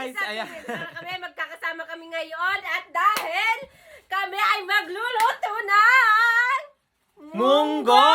guys! Ayan. Kami magkakasama kami ngayon at dahil kami ay magluluto ng Munggo!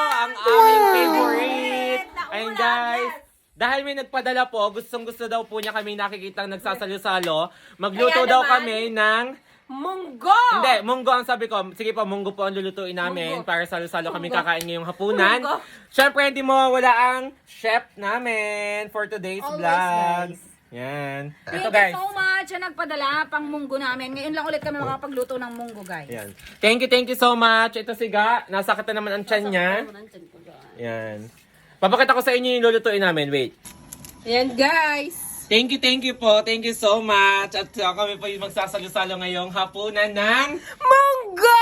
Ang aming favorite! Na Ayun ulam, guys, yes. dahil may nagpadala po, gustong-gusto daw po niya kami nakikitang nagsasalo-salo. Magluto Kaya daw naman, kami ng... munggo! Hindi, munggo ang sabi ko. Sige po, munggo po ang lulutuin namin Munggo. para salo-salo kami Munggo. kakain ngayong hapunan. Munggo. Siyempre, hindi mawawala ang chef namin for today's Always, vlog. guys. Yan. Thank Ito guys. you so much na nagpadala pang munggo namin. Ngayon lang ulit kami makapagluto ng munggo, guys. Yan. Thank you so much. Ito si Ga. Nasakit na naman ang tiyan niya. Yan. Papakita ko sa inyo yung lulutuin namin. Wait. Ayan guys! Thank you po. Thank you so much. At kami po yung magsasalo-salo ngayong hapunan ng... Munggo!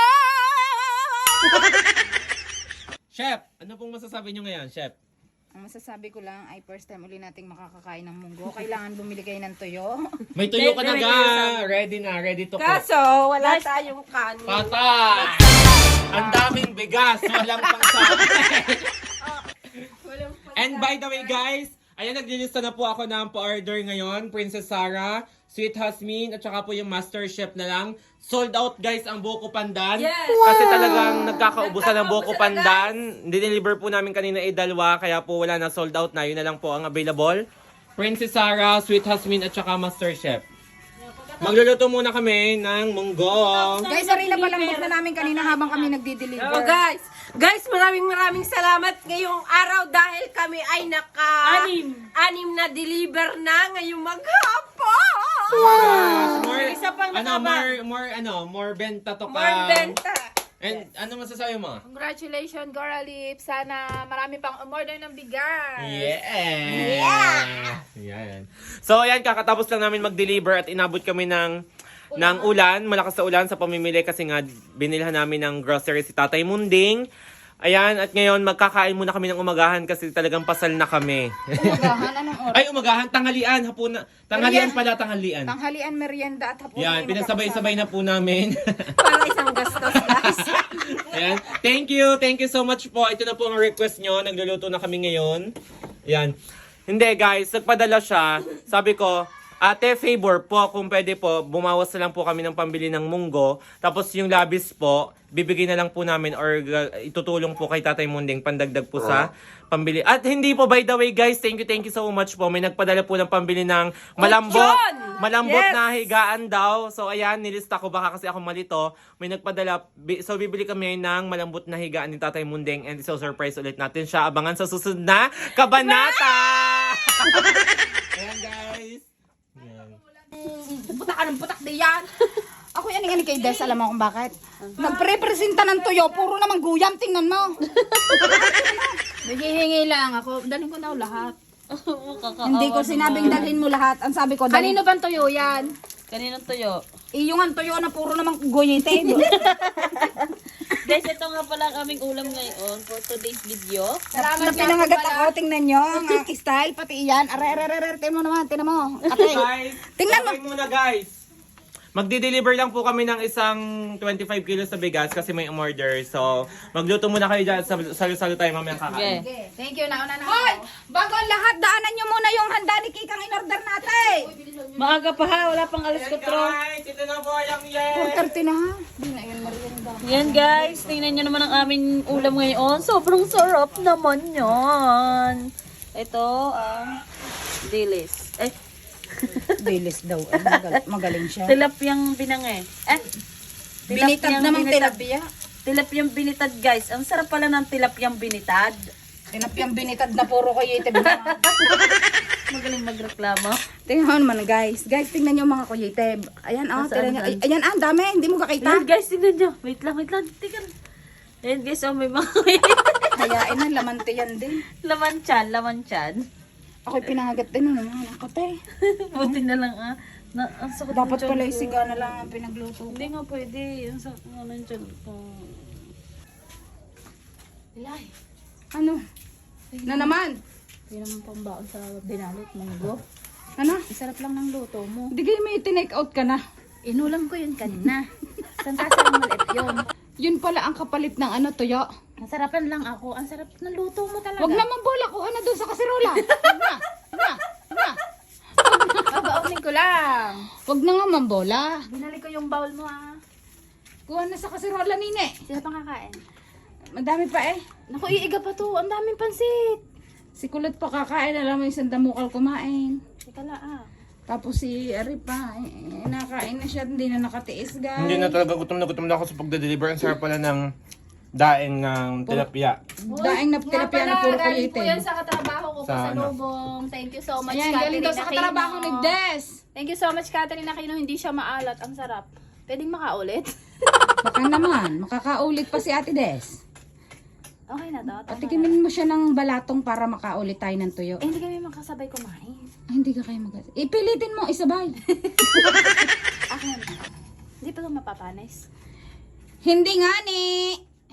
Chef, ano pong masasabi nyo ngayon, Chef? Ang masasabi ko lang ay first time uli nating makakakain ng munggo. Kailangan bumili kayo ng tuyo. May tuyo ka na, Ga. Ready na. Ready to cook. Kaso, wala tayong kanin. Patay! Ang daming bigas. Walang pangsabi. And by the way, guys, ayan, naglilista na po ako ng pa-order ngayon. Princess Sarah, Sweet Hasmin, at saka po yung Master Chef na lang. Sold out, guys, ang buko pandan. Yes! Kasi talagang nagkakaubusan ng buko Nagkakaubusan na, pandan. Dineliver po namin kanina dalawa, kaya po wala na, sold out na. Yun na lang po ang available. Princess Sarah, Sweet Hasmin, at saka Master Chef. Magluluto muna kami ng munggo. Guys, sorry na palambot na namin kanina habang kami nagdi-deliver. Oh, guys, maraming salamat ngayong araw dahil kami ay anim na deliver na ngayong maghapon. More benta to ka. More benta. And ano masasabi mo? Congratulations, Gora Lips. Sana marami pang umorder ng bigas. Yeah! Yan. So, ayan, kakatapos lang namin mag-deliver at inabot kami ng ulan. Malakas na ulan sa pamimili kasi nga binilhan namin ng grocery si Tatay Munding. Ayan, at ngayon magkakain muna kami ng umagahan kasi talagang pasal na kami. Umagahan, anong oras? Ay, umagahan, tanghalian, hapon. Tanghalian pala, tanghalian. Tanghalian, merienda at hapon. Yan, pinagsabay-sabay na po namin. Para isang gastos, guys. Ayan. Thank you so much po. Ito na po ang request nyo. Nagluluto na kami ngayon. Ayan. Hindi guys, nagpadala siya. Sabi ko, ate, favor po, kung pwede po, bumawas na lang po kami ng pambili ng munggo. Tapos yung labis po, bibigay na lang po namin or itutulong po kay Tatay Munding pandagdag po sa pambili. At hindi po, by the way guys, thank you so much po. May nagpadala po ng pambili ng malambot Yes! na higaan daw. So ayan, nilista ko baka kasi ako malito. May nagpadala, so bibili kami ng malambot na higaan ni Tatay Munding and so-surprise ulit natin siya. Abangan sa susunod na kabanata! Ayan guys. Putak ka ng putak di yan. Ako yan nga ni kay Des, alam mo kung bakit? Nagprepresenta ng tuyo, puro naman guyam, tingnan mo. Naghihingi lang ako, dalhin ko daw lahat. Hindi ko sinabing dalhin mo lahat. Ang sabi ko, kanino bang tuyo yan? Kaninong tuyo? Iyong ang tuyo na puro naman guyite. Guys, ito nga pala ang aming ulam ngayon for today's video. Salamat na pinangagat ako, tingnan nyo. Ang style, pati iyan. Are, tingnan mo naman, tingnan mo. Ate, Guys, tingnan mo. okay muna guys. Magdi-deliver lang po kami ng isang 25 kilos sa bigas kasi may umorder. So, magluto muna kayo dyan. Salo-salo tayo mamaya kakain. Okay. Thank you, nauna na. Hoy! Bago ang lahat, daanan nyo muna yung handa ni Kikang in-order natin. Maaga pa ha, wala pang alas 4. Guys, ito na po yung 4:30 na ha. Hindi na yun, merienda. Yan guys, tingnan nyo naman ang aming ulam ngayon. Sobrang sarap naman yan. Ito ang dilis. Bilis daw. Magaling siya. Tilapyang binange. Binitad namang binitad. tilapia. Tilapyang binitad guys. Ang sarap pala ng tilapyang binitad. Tinapiyang binitad na puro kuyete. Magaling magreklamo. Tingnan mo naman guys. Guys, tingnan nyo mga kuyete. Ayan tingnan nyo. Nasaan? Ayan dami. Hindi mo kakita. Ayan guys, tingnan nyo. Wait lang. Tingnan. Ayan guys, may mga Hayain na, lamante yan din. laman chan. Ako'y pinangagat din naman ang kate. Buti na lang ang sakit ng Dapat tiyan pala ko. yung siga na lang ang pinagluto. Hindi nga pwede. Ang sakit ng tiyan ko. Ano? Na naman? Hindi naman pang baon sa binalot munggo. Ano? Sarap lang ng luto mo. Di kayo may tinake out ka na. Inulam ko yun kanina. Santasa lang maliit yun. Yun pala ang kapalit ng tuyo. Masarapan lang ako. Ang sarap ng luto mo talaga. Wag naman bola ko doon sa kasirola. Wag na. Babaunin ko ko lang. Huwag na nga mambola. Binalik ko yung bowl mo Kuha na sa kasirola, nine. Sila pang kakain. Madami pa eh. Naku, iiga pa to. Ang daming pansit. Si Kulot pa kakain, alam mo yung sandamukal kumain. Teka lang Tapos si Ari pa, nakain na siya, hindi na nakatiis, guys. Hindi na talaga gutom na ako sa pagde-deliver. Ang sarap pala ng daing ng tilapia. Daing na tilapia na puro galing po yan kulitin. sa katrabaho ko Sa sa ano? Lubong. Thank you so much, Ayan, galing daw sa Aquino. katrabaho ni Des. Thank you so much, Catherine Aquino. Hindi siya maalat. Ang sarap. Pwedeng makaulit? Baka naman, makakaulit pa si Ate Des. Okay na to. Tama na. Patikimin mo siya ng balatong para makaulit tayo ng tuyo. Eh, hindi kami makasabay kumain. Ay, hindi ka kayo Ipilitin mo, isabay. Akin. Hindi pa ito mapapanis. Hindi nga ni.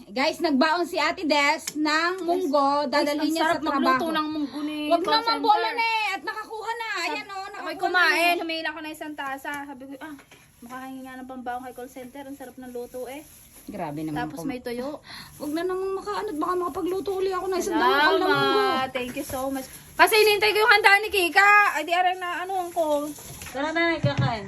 Guys, nagbaon si Ate Des ng munggo. Dadalhin niya sa magluto trabaho. ng munggo ni Huwag call naman center. bola na eh. At nakakuha na. Ayan o, Ako'y nakakuha kumain. na. Humihila ko na isang tasa. Sabi ko, makahingi nga ng pambaong kay call center. Ang sarap ng luto eh. Grabe naman. Tapos may tuyo. Huwag na namang makaanot. Baka makapagluto uli ako na isang dahil na munggo. Salamat. Thank you so much. Kasi inintay ko yung handa ni Kika. Ay, di aray na ano ko. Tara na, kakain.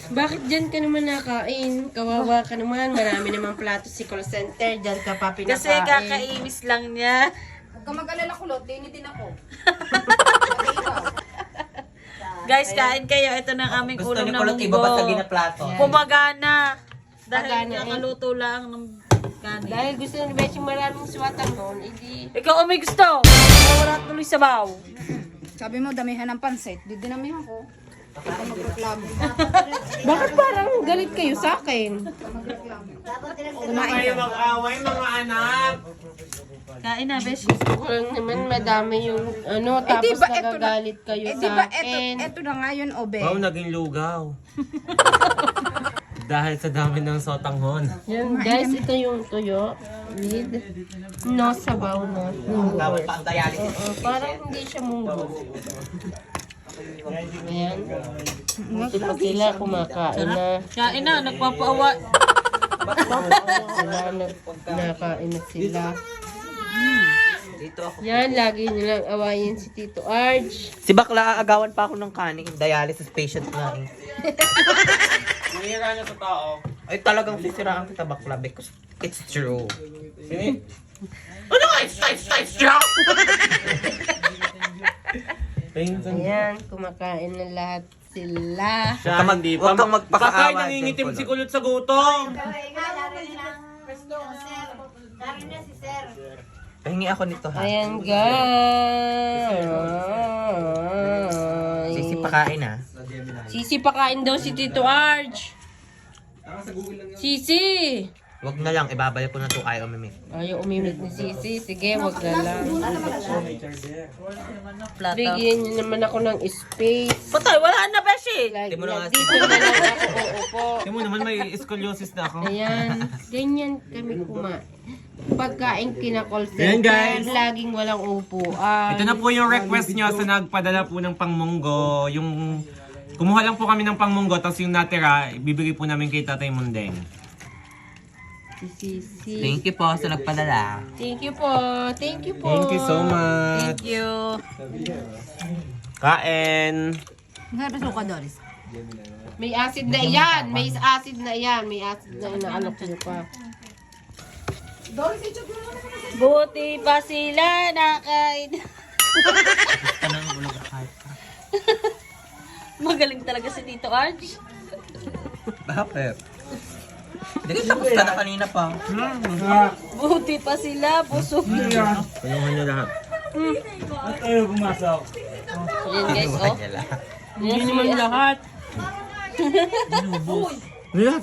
Bakit dyan ka naman nakain? Kawawa ka naman. Marami namang plato si call center. Dyan ka pa pinakain. Kasi kakainis lang niya. Huwag ka mag-alala Kulot. Dinitin ako. Guys, kain kayo. Ito na ang aming Gusto ulam ni na Kulot munggo. ibabasagin na plato. Pumagana. Dahil Pagana, nakaluto lang ng kanin. Dahil gusto ni Beshi maraming swatan noon, edi... Ikaw may gusto. Wala tuloy sa baw. Sabi mo, damihan ng pansit. Di dinamihan ko. Bakit parang galit kayo sa akin? Kayo mag-away mga anak. Kain na, Besh. Gusto ko lang naman madami yung ano, tapos diba, eto na- nagagalit kayo Eh, di ba, sa akin. eto na nga yun, Obe. Wow, naging lugaw. Dahil sa dami ng sotanghon. Yan guys, ito yung tuyo with no sabaw na munggo. Tapos pa ang dialysis. Parang hindi siya munggo. Ayan. Buti pa sila kumakain na. Kain na, nagpapaawa. Nakain na sila. Dito ako. Yan, lagi nilang awayin si Tito Arj. Si Bakla, aagawan pa ako ng kanin. Dialysis patient na eh. Nangyira na sa tao. Ay talagang sisiraan kita Bakla because it's true. Sini? Ano nga? It's true! Ayan, kumakain na lahat sila. Siya, Huwag kang hindi huwag pa. kang magpakaawa Kakay dyan, nangingitim Kulot. si Kulot sa gutom. Pahingi ako nito ha. Ayan guys. Sisi pakain ha. Sisi pakain daw si Tito Arj. Sisi. Huwag na lang, ibabalik ko na ito ayaw umimik. Ayaw umimik ni Sisi. Sige, wag na lang. Plato. Bigyan niyo naman ako ng space. Patay, wala na, Beshi. Hindi mo na nga Dito na lang ako uupo. Tingnan mo naman may scoliosis na ako. Ayan. Ganyan kami kumain. Pagkain kina-call Ayan, center, guys. laging walang upuan. Ito na po yung request nyo sa nagpadala po ng pangmunggo. Yung kumuha lang po kami ng pangmunggo, tapos yung natira, ibibigay po namin kay Tatay Mundeng. Si Sisi. Thank you po sa nagpadala. Thank you po. Thank you po. Thank you so much. Thank you. Kain. May acid na yan. May acid na yan. May acid na inaalok nyo pa. Buti pa sila nakain. Magaling talaga si Tito Arj. Bakit? Hindi tapos ka na kanina pa. Buti pa sila, busog. Tulungan nyo lahat. Ayan guys, oh. Kanya lang. Hindi naman lahat. Lahat.